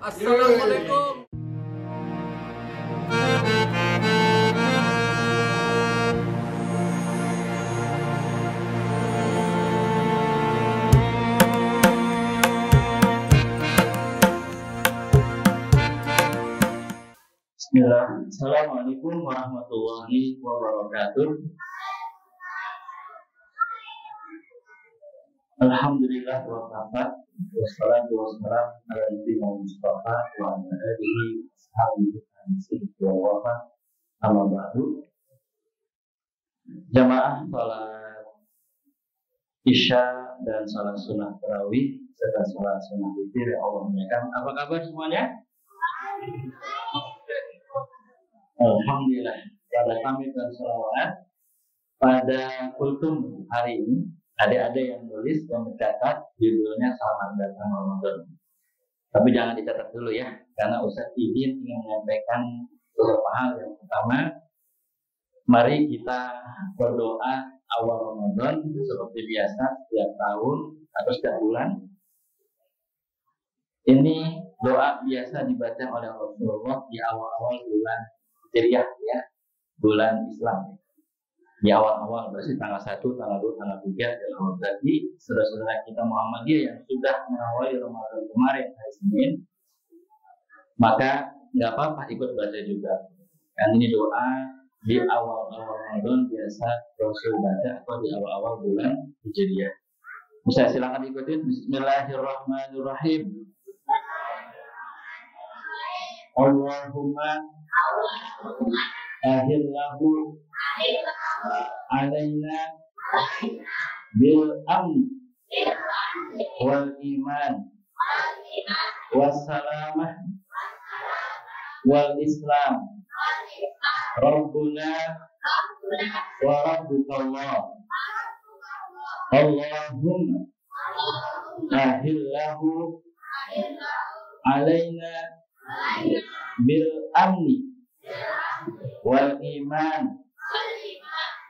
Assalamualaikum. Bismillah. Assalamualaikum warahmatullahi wabarakatuh. Alhamdulillah wa kafa. Wassalatu wassalamu ala nabiyyina Mustafa wa ala alihi washabihi wa wafa. Amma ba'du. Jamaah salat Isya dan salat sunnah tarawih serta salat sunnah witir yang Allah muliakan. Apa kabar semuanya? Alhamdulillah. Pada pamit dan salawat pada kultum hari ini ada yang nulis yang mencatat judulnya Selamat Datang Ramadan. Tapi jangan dicatat dulu ya, karena Ustadz izin ingin menyampaikan beberapa hal. Yang pertama, mari kita berdoa awal Ramadan seperti biasa setiap tahun atau setiap bulan. Ini doa biasa dibaca oleh Rasulullah di awal-awal bulan Hijriah ya, bulan Islam. Di awal-awal berarti tanggal 1, tanggal 2, tanggal 3 dan berarti saudara-saudara kita Muhammadiyah yang sudah mengawali Ramadan kemarin hari Senin, maka nggak apa-apa ikut baca juga. Kan ini doa di awal-awal Ramadan biasa Rasul baca atau di awal-awal bulan Hijriah. Bisa silakan ikutin. Bismillahirrahmanirrahim. Allahumma ahillahu alaina bil amni wal iman wassalamah wal islam rabbuna wa rabbukallah Allahumma ahillahu alaina bil amni wal iman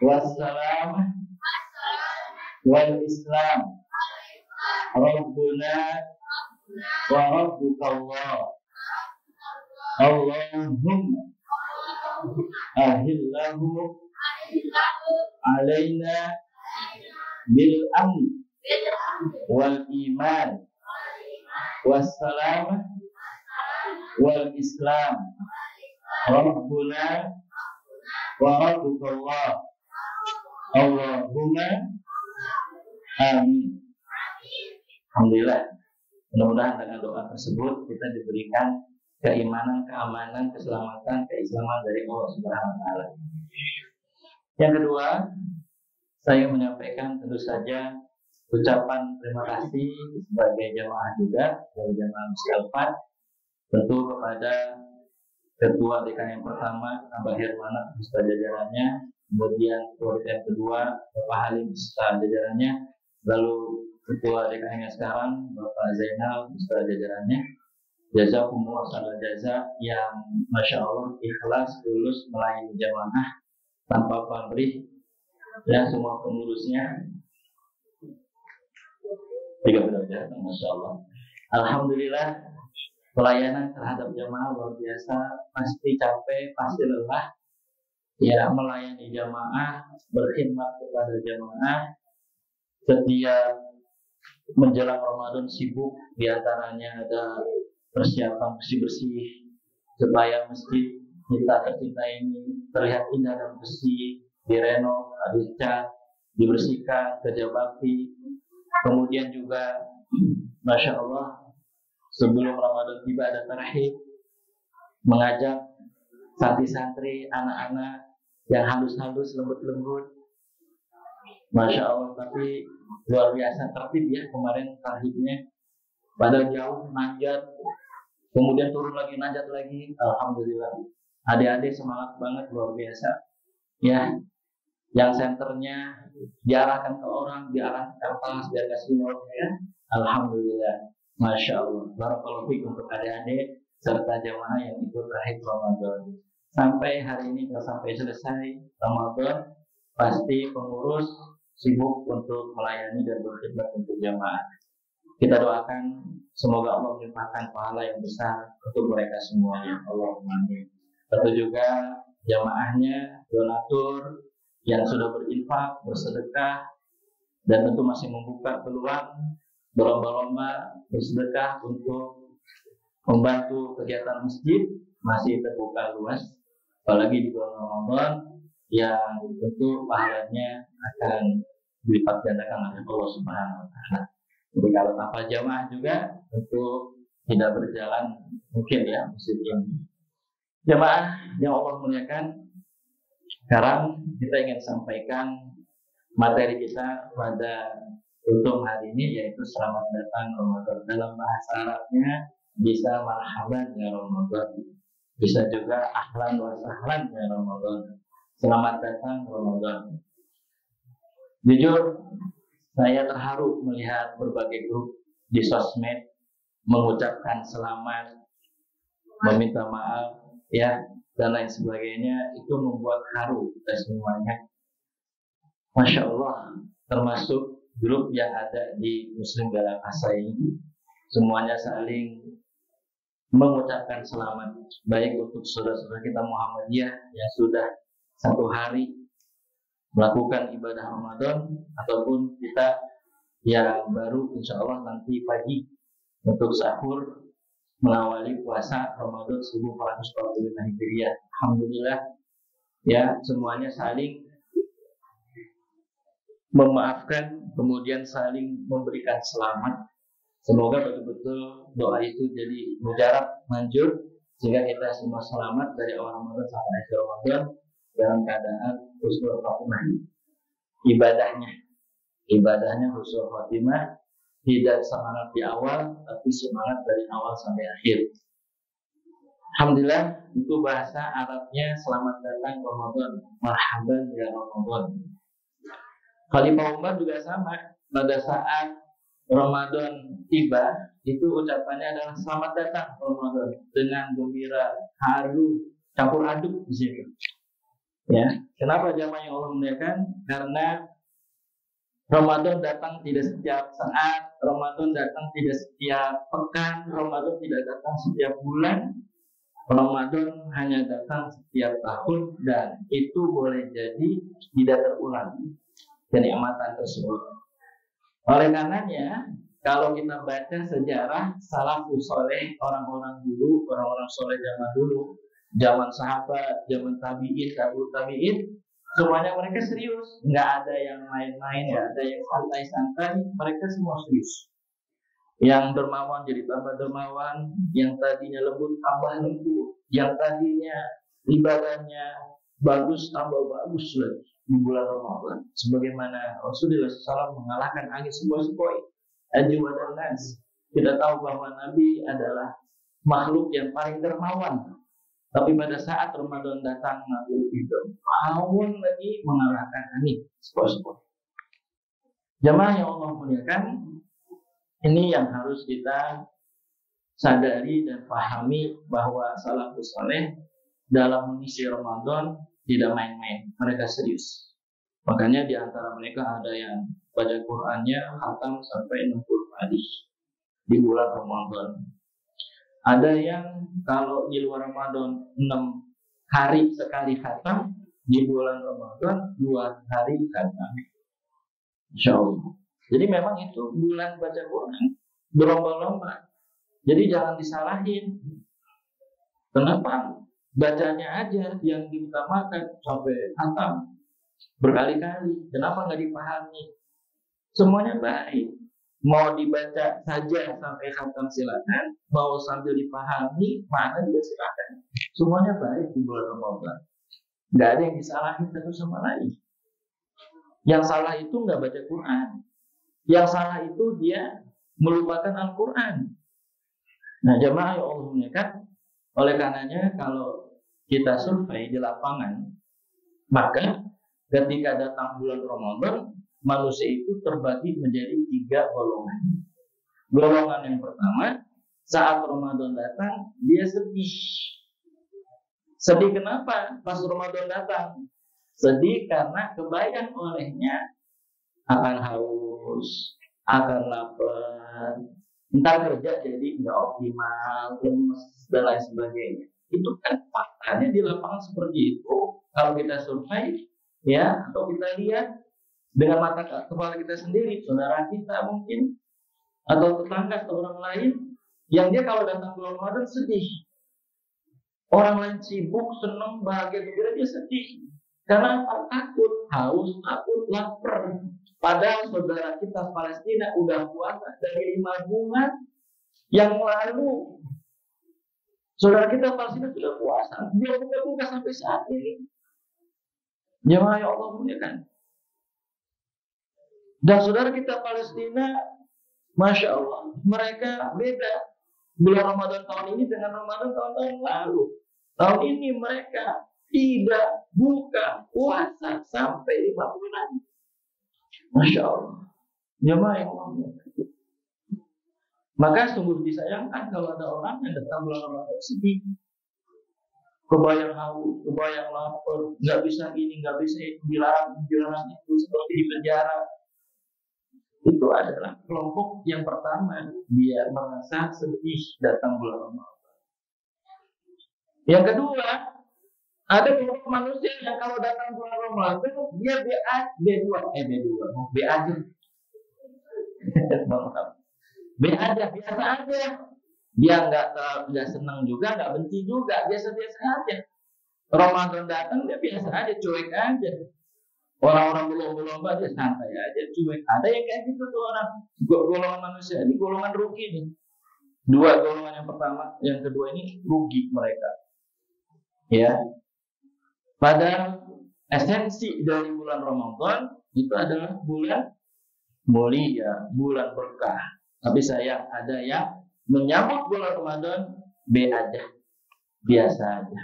wassalamah wal islam rabbuna wa rabbukallah Allahumma ahillahu alaina bil amni wal iman wassalamah wal islam rabbuna wa rabbukallah Allahumma amin. Alhamdulillah, mudah-mudahan dengan doa tersebut kita diberikan keimanan, keamanan, keselamatan, keislaman dari Allah Subhanahu wa taala. Yang kedua, saya menyampaikan tentu saja ucapan terima kasih sebagai jamaah juga dari jamaah Mustalfat, tentu kepada Ketua DKM yang pertama Abah Hermana beserta jajarannya, kemudian ketua DKM kedua Bapak Halim beserta jajarannya, lalu ketua DKM yang sekarang Bapak Zainal beserta jajarannya. Jazakumullah khairan jaza yang masya Allah ikhlas tulus melayani jamaah tanpa pamrih dan semua pengurusnya juga benar-benar masya Allah. Alhamdulillah, pelayanan terhadap jamaah luar biasa, pasti capek, pasti lelah. Ya, melayani jamaah, berkhidmat kepada jamaah, setiap menjelang Ramadan sibuk, diantaranya ada persiapan bersih-bersih supaya masjid kita tercinta ini terlihat indah dan bersih, direnov, dicat, dibersihkan, kerja bakti. Kemudian juga, masya Allah, sebelum Ramadan tiba ada tarhib, mengajak santri-santri, anak-anak yang halus-halus, lembut-lembut. Masya Allah, tapi luar biasa tertib ya kemarin tarhibnya. Padahal jauh nanjat, kemudian turun lagi, nanjat lagi. Alhamdulillah, adik-adik semangat banget, luar biasa. Ya, yang senternya diarahkan ke orang, diarahkan ke atas, biar kasih ya. Alhamdulillah. Masya Allah, barakallahu fikum untuk adik-adik serta jamaah yang ikut rahib Ramadan. Sampai hari ini, sampai selesai Ramadan, pasti pengurus sibuk untuk melayani dan berkhidmat untuk jamaah. Kita doakan semoga Allah melimpahkan pahala yang besar untuk mereka semua ya Allahumma amin. Tentu juga jamaahnya, donatur yang sudah berinfak, bersedekah, dan tentu masih membuka peluang berlomba-lomba bersedekah untuk membantu kegiatan masjid masih terbuka luas, apalagi di bulan Ramadan yang tentu pahalanya akan dilipat gandakan oleh Allah Subhanahu wa taala. Jadi kalau tanpa jamaah juga tentu tidak berjalan mungkin ya masjid ini. Jamaah yang Allah muliakan, sekarang kita ingin sampaikan materi kita pada untuk hari ini, yaitu selamat datang Ramadan. Dalam bahasa Arabnya bisa marhaban ya Ramadan, bisa juga ahlan wa sahlan ya Ramadan. Selamat datang Ramadan. Jujur saya terharu melihat berbagai grup di sosmed mengucapkan selamat, meminta maaf ya dan lain sebagainya. Itu membuat haru kita semuanya. Masya Allah, termasuk grup yang ada di Muslim Bela Kasai ini, semuanya saling mengucapkan selamat, baik untuk saudara-saudara kita Muhammadiyah yang sudah satu hari melakukan ibadah Ramadan, ataupun kita yang baru insya Allah nanti pagi untuk sahur mengawali puasa Ramadan 1445 Hijriah. Alhamdulillah ya, semuanya saling memaafkan, kemudian saling memberikan selamat. Semoga betul-betul doa itu jadi mujarab, manjur, sehingga kita semua selamat dari awal Ramadan sampai akhir Ramadan dalam keadaan husnul khotimah. Ibadahnya husnul khotimah, tidak semangat di awal, tapi semangat dari awal sampai akhir. Alhamdulillah, itu bahasa Arabnya selamat datang Ramadan, marhaban ya Ramadan. Khalifah Umar juga sama, pada saat Ramadan tiba, itu ucapannya adalah selamat datang Ramadan, dengan gembira, haru, campur aduk di situ. Ya, kenapa jamaah yang Allah muliakan? Karena Ramadan datang tidak setiap saat, Ramadan datang tidak setiap pekan, Ramadan tidak datang setiap bulan, Ramadan hanya datang setiap tahun, dan itu boleh jadi tidak terulang kenikmatan tersebut. Oleh karenanya, kalau kita baca sejarah salafus soleh, orang-orang dulu, orang-orang soleh zaman dulu, zaman sahabat, zaman tabi'in, tabi'ut tabi'in, semuanya mereka serius, nggak ada yang main-main, nggak ada yang santai-santai, mereka semua serius. Yang dermawan jadi tambah dermawan, yang tadinya lembut tambah lembut, yang tadinya ibadahnya bagus tambah bagus lagi di bulan Ramadan. Sebagaimana Rasulullah SAW mengalahkan angin sepoi-sepoi, ajwa dan nas. Kita tahu bahwa Nabi adalah makhluk yang paling dermawan. Tapi pada saat Ramadan datang, Nabi lebih dermawan lagi, mengalahkan angin sepoi-sepoi. Jamaah yang Allah muliakan, ini yang harus kita sadari dan pahami, bahwa salafus saleh dalam mengisi Ramadan tidak main-main, mereka serius. Makanya di antara mereka ada yang baca Qur'annya khatam sampai 60 hari di bulan Ramadan. Ada yang kalau di luar Ramadan 6 hari sekali khatam, di bulan Ramadan 2 hari khatam. Insya Allah. Jadi memang itu bulan baca Quran, berlomba-lomba. Jadi jangan disalahin. Kenapa? Bacanya aja yang diutamakan sampai khatam berkali-kali. Kenapa nggak dipahami? Semuanya baik. Mau dibaca saja sampai khatam silakan, mau sambil dipahami mana juga silakan. Semuanya baik di bulan Ramadan. Nggak ada yang disalahin satu sama lain. Yang salah itu nggak baca Quran. Yang salah itu dia melupakan Al-Quran. Nah, jamaah yang Allah muliakan, oleh karenanya kalau kita survei di lapangan, maka ketika datang bulan Ramadan, manusia itu terbagi menjadi 3 golongan. Golongan yang pertama, saat Ramadan datang, dia sedih. Sedih kenapa? Pas Ramadan datang, sedih karena kebayang olehnya akan haus, akan lapar, Entar kerja jadi nggak optimal, lemes dan lain sebagainya. Itu kan faktanya di lapangan seperti itu. Kalau kita survei, ya, atau kita lihat dengan mata kepala kita sendiri, saudara kita mungkin atau tetangga atau orang lain, yang dia kalau datang bulan Ramadan sedih. Orang lain sibuk, senang, bahagia, gembira, dia sedih. Karena apa? Takut, haus, takut, lapar. Padahal saudara kita Palestina udah puasa dari 5 bulan yang lalu. Saudara kita Palestina sudah puasa, belum buka sampai saat ini. Jemaah ya Allah muliakan. Dan saudara kita Palestina, Masya Allah, mereka beda bulan Ramadan tahun ini dengan Ramadan tahun-tahun lalu. Tahun ini mereka tidak buka puasa sampai 5 bulan. Masya Allah. Jemaah yang Allah. Maka sungguh disayangkan kalau ada orang yang datang bulan Ramadan sedih. Kebayang haus, kebayang lapar, nggak bisa ini, nggak bisa itu, dilarang itu, seperti di penjara. Itu adalah kelompok yang pertama, dia merasa sedih datang bulan Ramadan. Yang kedua, ada kelompok manusia yang kalau datang bulan Ramadan dia B aja. B aja, biasa aja. Dia nggak senang juga, nggak benci juga, biasa-biasa aja. Ramadan datang dia biasa aja, cuek aja. Orang-orang berlomba-lomba dia santai aja, cuek. Ada yang kayak gitu tuh orang. Golongan manusia ini golongan rugi nih. Dua golongan, yang pertama, yang kedua ini rugi mereka. Ya. Padahal esensi dari bulan Ramadan itu adalah bulan mulia, bulan berkah. Tapi sayang ada yang menyambut bulan Ramadan B aja, biasa aja.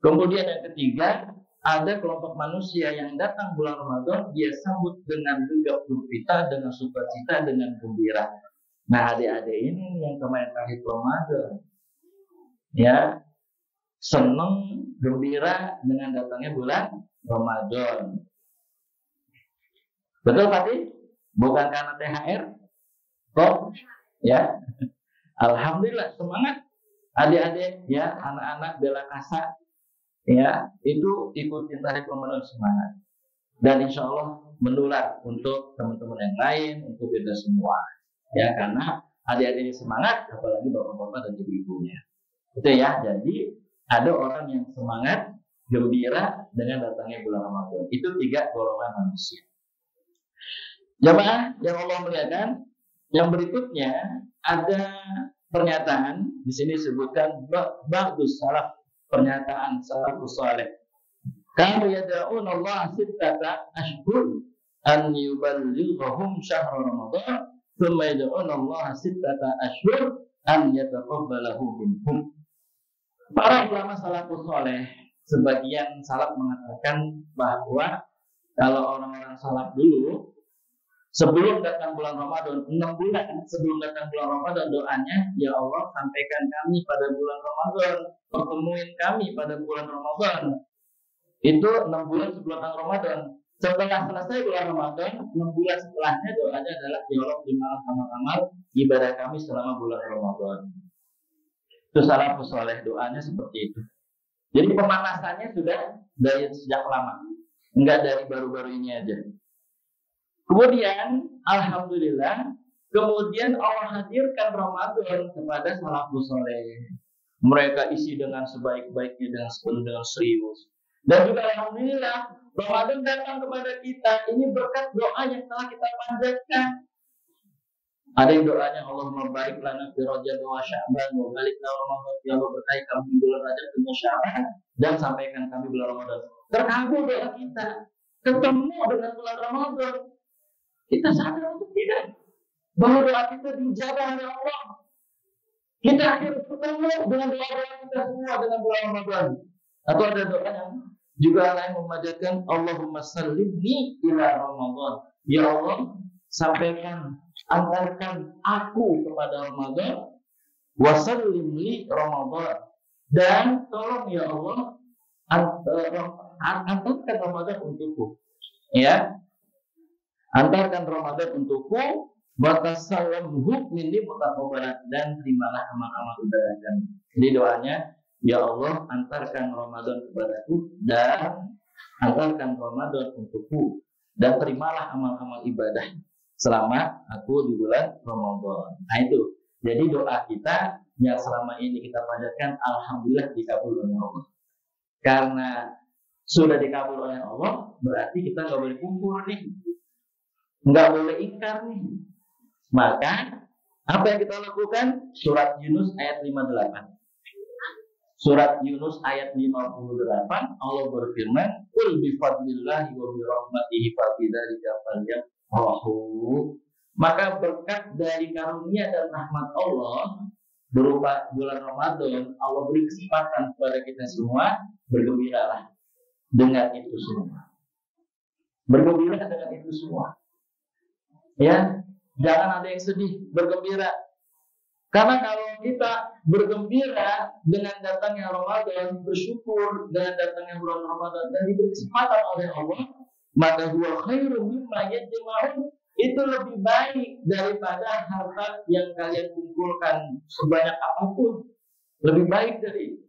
Kemudian yang ketiga, ada kelompok manusia yang datang bulan Ramadan, dia sambut dengan gegap gempita, dengan sukacita, dengan gembira. Nah, adik-adik ini yang kemarin terakhir Ramadan, ya, senang, gembira dengan datangnya bulan Ramadan. Betul Fatih? Bukan karena THR? Kok? Ya. Alhamdulillah, semangat adik-adik, ya, anak-anak bela kasa, ya, itu ikutin tarikhul Ramadan, semangat. Dan insya Allah menular untuk teman-teman yang lain, untuk kita semua, ya, karena adik-adik ini semangat, apalagi bapak-bapak dan ibu-ibunya. Itu ya. Jadi ada orang yang semangat, gembira dengan datangnya bulan Ramadan. Itu 3 golongan manusia. Jamaah yang Allah muliakan, yang berikutnya ada pernyataan di sini disebutkan ba'dus salaf, pernyataan salafus saleh. Kanu yad'un Allah sittata ashhur an yuballighahum syahr Ramadan, thumma yad'un Allah sittata ashhur an yataqabbalahu minhum. Para ulama salafus saleh, sebagian salaf mengatakan bahwa kalau orang-orang salaf dulu, sebelum datang bulan Ramadan, 6 bulan sebelum datang bulan Ramadan, doanya, ya Allah, sampaikan kami pada bulan Ramadan, pertemuin kami pada bulan Ramadan. Itu 6 bulan sebelum datang Ramadan. Setelah selesai bulan Ramadan, 6 bulan setelahnya doanya adalah, ya Allah, terimalah amal-amal ibadah kami selama bulan Ramadan. Itu salafus saleh, doanya seperti itu. Jadi pemanasannya sudah dari sejak lama, enggak dari baru-baru ini aja. Kemudian, alhamdulillah, kemudian Allah hadirkan Ramadan kepada salafus saleh. Mereka isi dengan sebaik-baiknya, dengan sepenuh, dengan serius. Dan juga alhamdulillah, Ramadan datang kepada kita. Ini berkat doa yang telah kita panjatkan. Ada yang doanya, Allahumma barik lana fi Rajab wa Sya'ban wa balik lana Ramadan, ya Allah, berkahi kami bulan Rajab dan Sya'ban, dan sampaikan kami bulan Ramadan. Terkabul doa kita, ketemu dengan bulan Ramadan. Kita sadar untuk tidak bahwa doa kita dijabah oleh Allah. Kita akhirnya ketemu dengan doa-doa kita semua dengan bulan Ramadan. Atau ada doa yang juga lain memanjatkan, Allahumma sallimni ila Ramadan. Ya Allah, sampaikan, antarkan aku kepada Ramadan, wa sallimni Ramadan. Dan tolong ya Allah, antarkan Ramadan untukku. Ya. Antarkan Ramadan untukku, Watasallamhu minni mutaqabbalan, dan terimalah amal-amal ibadah kami. Jadi doanya, ya Allah, antarkan Ramadan kepadaku dan antarkan Ramadan untukku, dan terimalah amal-amal ibadah selama aku di bulan Ramadan. Nah itu. Jadi doa kita yang selama ini kita panjatkan, alhamdulillah dikabul oleh Allah. Karena sudah dikabul oleh Allah, berarti kita nggak boleh kumpul nih, nggak boleh ingkar nih. Maka apa yang kita lakukan? Surat Yunus ayat 58. Surat Yunus ayat 58, Allah berfirman, "Qul bi fadlillahi wa bi rahmatihi fabidzalika falyafrahu." Maka berkat dari karunia dan rahmat Allah berupa bulan Ramadan, Allah beri kesempatan kepada kita semua, bergembiralah dengan itu semua. Bergembira dengan itu semua. Ya, jangan ada yang sedih, bergembira. Karena kalau kita bergembira dengan datangnya Ramadan, bersyukur dengan datangnya bulan Ramadan dan diberi kesempatan oleh Allah, maka huwa khairum mimma yajma'un, itu lebih baik daripada harta yang kalian kumpulkan sebanyak apapun. Lebih baik dari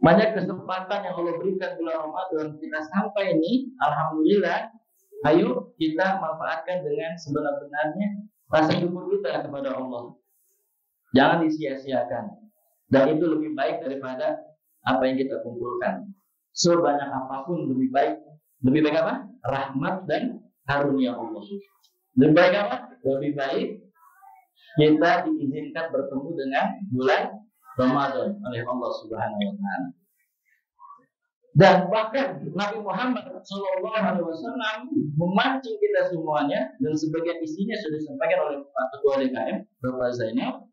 banyak kesempatan yang Allah berikan bulan Ramadan kita sampai ini, alhamdulillah. Ayo kita manfaatkan dengan sebenar-benarnya rasa syukur kita kepada Allah. Jangan disia-siakan. Dan itu lebih baik daripada apa yang kita kumpulkan. Sebanyak apapun lebih baik. Lebih baik apa? Rahmat dan karunia Allah. Lebih baik apa? Lebih baik kita diizinkan bertemu dengan bulan Ramadan oleh Allah Subhanahu wa taala. Dan bahkan Nabi Muhammad SAW memancing kita semuanya, dan sebagian isinya sudah disampaikan oleh Pak Ketua DKM, Bapak Zainal.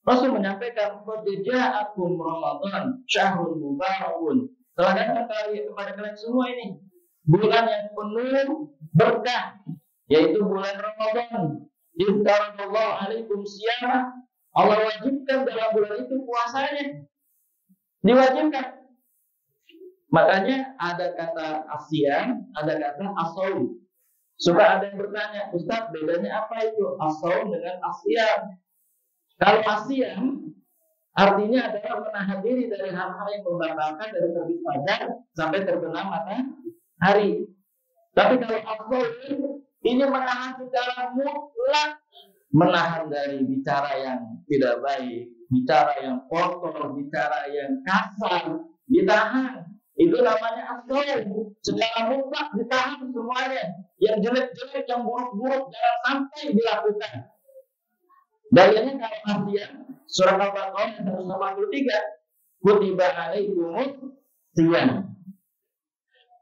Rasul menyampaikan, "Qad ja'akum Ramadan syahrun mubarakun." Telah datang kepada kalian semua ini bulan yang penuh berkah, yaitu bulan Ramadan. Iftaradallahu alaikum siyamah. Allah wajibkan dalam bulan itu puasanya. Diwajibkan. Makanya ada kata asyam, ada kata asaum. Suka ada yang bertanya, Ustaz, bedanya apa itu asaum dengan asyam? Kalau asyam artinya adalah menahan diri dari hal-hal yang membatalkan dari terbit fajar sampai terbenam matahari. Tapi kalau asaum ini menahan secara mutlak, menahan dari bicara yang tidak baik, bicara yang kotor, bicara yang kasar, ditahan. Itu namanya asaum. Secara mutlak ditahan semuanya. Yang jelek-jelek, yang buruk-buruk jangan sampai dilakukan. Dalilnya kalau asyam, surah Al-Baqarah 183, kutiba alaikumut siyam.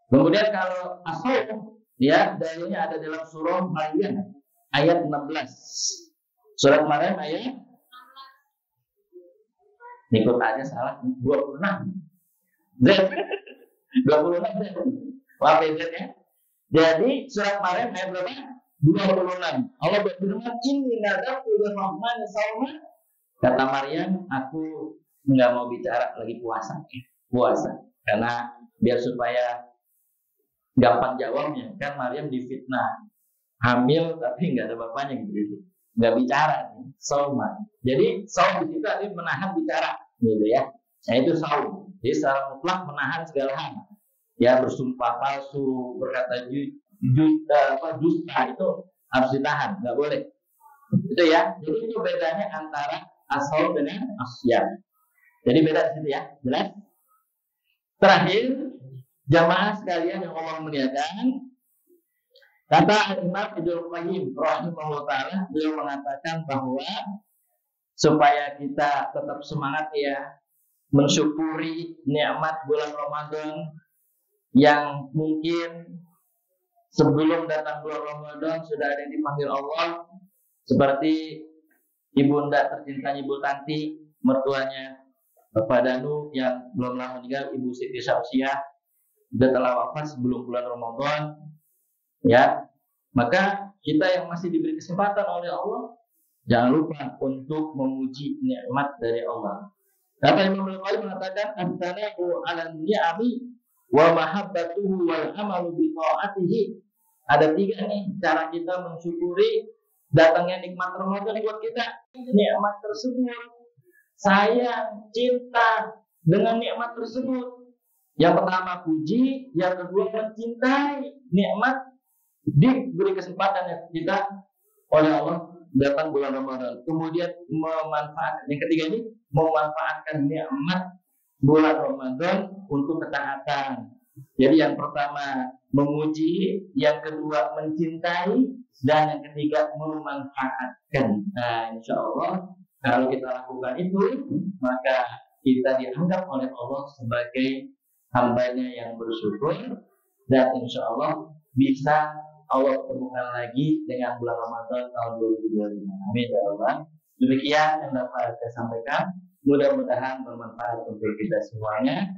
Kemudian kalau asaum, ya, dalilnya ada dalam surah Maryam ayat 16. Surah Maryam ayat ikut aja salah 26. 26. Maaf ya. Jadi surat Maryam ayat berapa? 26. Allah berfirman, "Inni nadartu lir-rahmani shawman." Kata Maryam, aku nggak mau bicara lagi puasa. Karena biar supaya gampang jawabnya. Kan Maryam difitnah hamil tapi nggak ada bapaknya gitu. Nggak bicara, shawman. Jadi saum di situ artinya menahan bicara, gitu ya. Nah itu saum. Jadi secara mutlak menahan segala hal. Ya, bersumpah palsu, berkata dusta, itu harus ditahan, nggak boleh. Itu ya. Jadi itu bedanya antara asaum dengan asyam. Jadi beda di situ ya, jelas. Terakhir, jamaah sekalian yang Allah muliakan, kata Imam Ibnu Qayyim rahimahullah taala, beliau mengatakan bahwa supaya kita tetap semangat ya, mensyukuri nikmat bulan Ramadan yang mungkin sebelum datang bulan Ramadan sudah ada yang dipanggil Allah, seperti ibunda tercintanya Ibu Tanti, mertuanya Bapak Danu yang belum lama meninggal, Ibu Siti Syamsiah, sudah telah wafat sebelum bulan Ramadan. Ya, maka kita yang masih diberi kesempatan oleh Allah, jangan lupa untuk memuji nikmat dari Allah. Kata Imam Al-Qayyim mengatakan, "An-tana'u 'ala ni'ami wa mahabbatuhu wal amalu bi ta'atihi." Ada tiga nih cara kita mensyukuri datangnya nikmat Ramadan buat kita. Nikmat tersebut, sayang, cinta dengan nikmat tersebut. Yang pertama puji, yang kedua mencintai nikmat diberi kesempatan ya kita oleh Allah datang bulan Ramadan. Kemudian memanfaatkan, yang ketiga ini memanfaatkan nikmat bulan Ramadan untuk ketaatan. Jadi yang pertama memuji, yang kedua mencintai, dan yang ketiga memanfaatkan. Nah, insya Allah kalau kita lakukan itu, maka kita dianggap oleh Allah sebagai hambanya yang bersyukur, dan insya Allah bisa Allah temukan lagi dengan bulan Ramadan tahun 2025. Amin ya Allah. Demikian yang dapat saya sampaikan. Mudah-mudahan bermanfaat untuk kita semuanya.